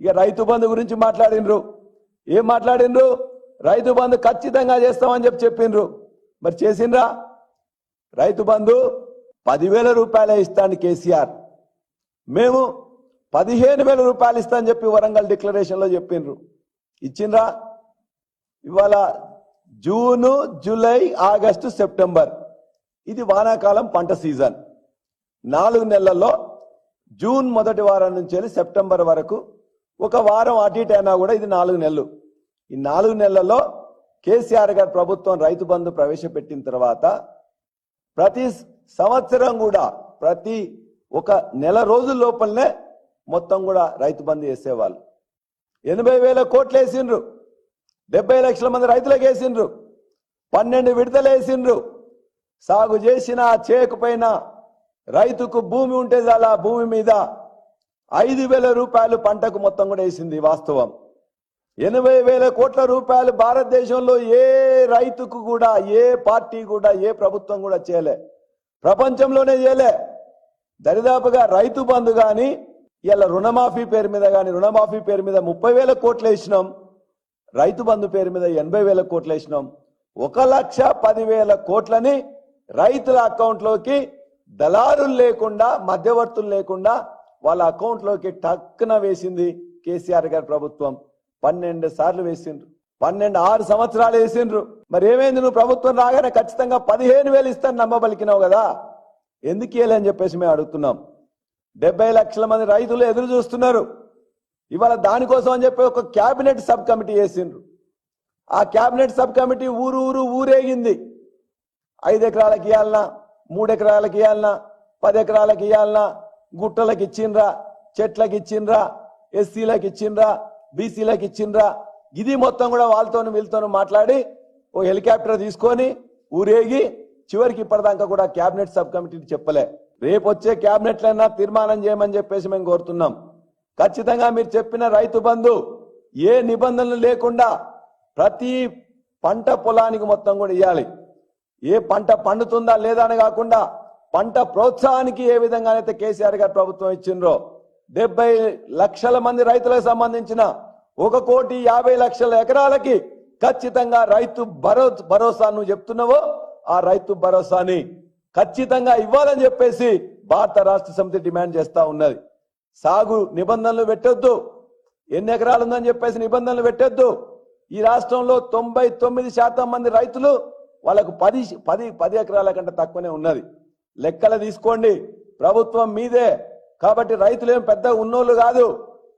ఇక రైతు బంధు గురించి మాట్లాడినరు. ఏం మాట్లాడినరు? రైతు బంధు ఖచ్చితంగా చేస్తామని చెప్పిండ్రు. మరి చేసిండ్రా? రైతు బంధు 10,000 రూపాయలే ఇస్తాను కేసీఆర్, మేము 15,000 రూపాయలు ఇస్తామని చెప్పి వరంగల్ డిక్లరేషన్లో చెప్పిండ్రు. ఇచ్చిండ్రా? ఇవాళ జూను, జూలై, ఆగస్టు, సెప్టెంబర్ ఇది వానాకాలం పంట సీజన్. 4 నెలల్లో జూన్ మొదటి వారం నుంచి వెళ్ళి సెప్టెంబర్ వరకు ఒక వారం అటు ఇటు అయినా కూడా ఇది 4 నెలలు. ఈ 4 నెలల్లో కేసీఆర్ గారి ప్రభుత్వం రైతు బంధు ప్రవేశపెట్టిన తర్వాత ప్రతి సంవత్సరం కూడా ప్రతి ఒక నెల రోజుల లోపలనే మొత్తం కూడా రైతు బంధు వేసేవాళ్ళు. 80,000 కోట్లు వేసిండ్రు. 70 లక్షల మంది రైతులకు వేసిండ్రు. 12 విడతలు వేసిండ్రు. సాగు చేసిన చేయకపోయినా రైతుకు భూమి ఉంటే చాలా భూమి మీద 5,000 రూపాయలు పంటకు మొత్తం కూడా వేసింది. వాస్తవం 80,000 కోట్ల రూపాయలు భారతదేశంలో ఏ రైతుకు కూడా ఏ పార్టీ కూడా ఏ ప్రభుత్వం కూడా చేయలే, ప్రపంచంలోనే చేయలే. దరిదాపుగా రైతు బంధు కానీ ఇలా రుణమాఫీ పేరు మీద కానీ రుణమాఫీ పేరు మీద 30,000 కోట్లు వేసినాం, రైతు బంధు పేరు మీద 80,000 కోట్లు వేసినాం. 1,10,000 కోట్లని రైతుల అకౌంట్లోకి దళారులు లేకుండా మధ్యవర్తులు లేకుండా వాళ్ళ అకౌంట్లోకి టక్కున వేసింది కేసీఆర్ గారి ప్రభుత్వం. 12 సార్లు వేసిండ్రు. 6 సంవత్సరాలు వేసిండ్రు. మరి ఏమైంది? నువ్వు ప్రభుత్వం రాగానే ఖచ్చితంగా 15,000 ఇస్తాను నమ్మబలికినావు కదా, ఎందుకు ఇవ్వలేని చెప్పేసి మేము అడుగుతున్నాం. 70 లక్షల మంది రైతులు ఎదురు చూస్తున్నారు. ఇవాళ దానికోసం అని చెప్పి ఒక క్యాబినెట్ సబ్ కమిటీ వేసిండ్రు. ఆ క్యాబినెట్ సబ్ కమిటీ ఊరేగింది. 5 ఎకరాలకు ఇవ్వాలన్నా, 3 ఎకరాలకు ఇవ్వాలన్నా, 10 ఎకరాలకు ఇవ్వాలన్నా, గుట్టలకు ఇచ్చిండ్రా, చెట్లకు ఇచ్చిండ్రా, ఎస్సీలకు ఇచ్చిండ్రా, బీసీలకు ఇచ్చిండ్రా, ఇది మొత్తం కూడా వాళ్ళతోనూ వీళ్ళతోనూ మాట్లాడి ఓ హెలికాప్టర్ తీసుకొని ఊరేగి చివరికి ఇప్పటిదాకా కూడా క్యాబినెట్ సబ్ కమిటీకి చెప్పలే. రేపు వచ్చే క్యాబినెట్లైనా తీర్మానం చేయమని చెప్పేసి మేము కోరుతున్నాం. ఖచ్చితంగా మీరు చెప్పిన రైతు బంధు ఏ నిబంధనలు లేకుండా ప్రతి పంట పొలానికి మొత్తం కూడా ఇవ్వాలి. ఏ పంట పండుతుందా లేదా అని కాకుండా పంట ప్రోత్సాహానికి ఏ విధంగానైతే కేసీఆర్ గారు ప్రభుత్వం ఇచ్చిండ్రో 70 లక్షల మంది రైతులకు సంబంధించిన 1,50,00,000 ఎకరాలకి ఖచ్చితంగా రైతు భరోసా నువ్వు చెప్తున్నావో ఆ రైతు భరోసాని ఖచ్చితంగా ఇవ్వాలని చెప్పేసి భారత రాష్ట్ర సమితి డిమాండ్ చేస్తా ఉన్నది. సాగు నిబంధనలు పెట్టొద్దు, ఎన్ని ఎకరాలు ఉందని చెప్పేసి నిబంధనలు పెట్టొద్దు. ఈ రాష్ట్రంలో 99% మంది రైతులు వాళ్ళకు 10 ఎకరాల కంటే తక్కువనే ఉన్నది. లెక్కలు తీసుకోండి, ప్రభుత్వం మీదే కాబట్టి రైతులు ఏం పెద్ద ఉన్నోళ్ళు కాదు.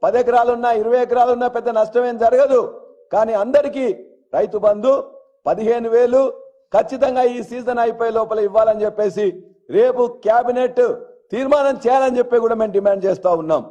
10 ఎకరాలున్నా 20 ఎకరాలున్నా పెద్ద నష్టమేం జరగదు. కానీ అందరికీ రైతు బంధు 15,000 ఖచ్చితంగా ఈ సీజన్ అయిపోయే లోపల ఇవ్వాలని చెప్పేసి రేపు కేబినెట్ తీర్మానం చేయాలని చెప్పి కూడా మేము డిమాండ్ చేస్తా ఉన్నాం.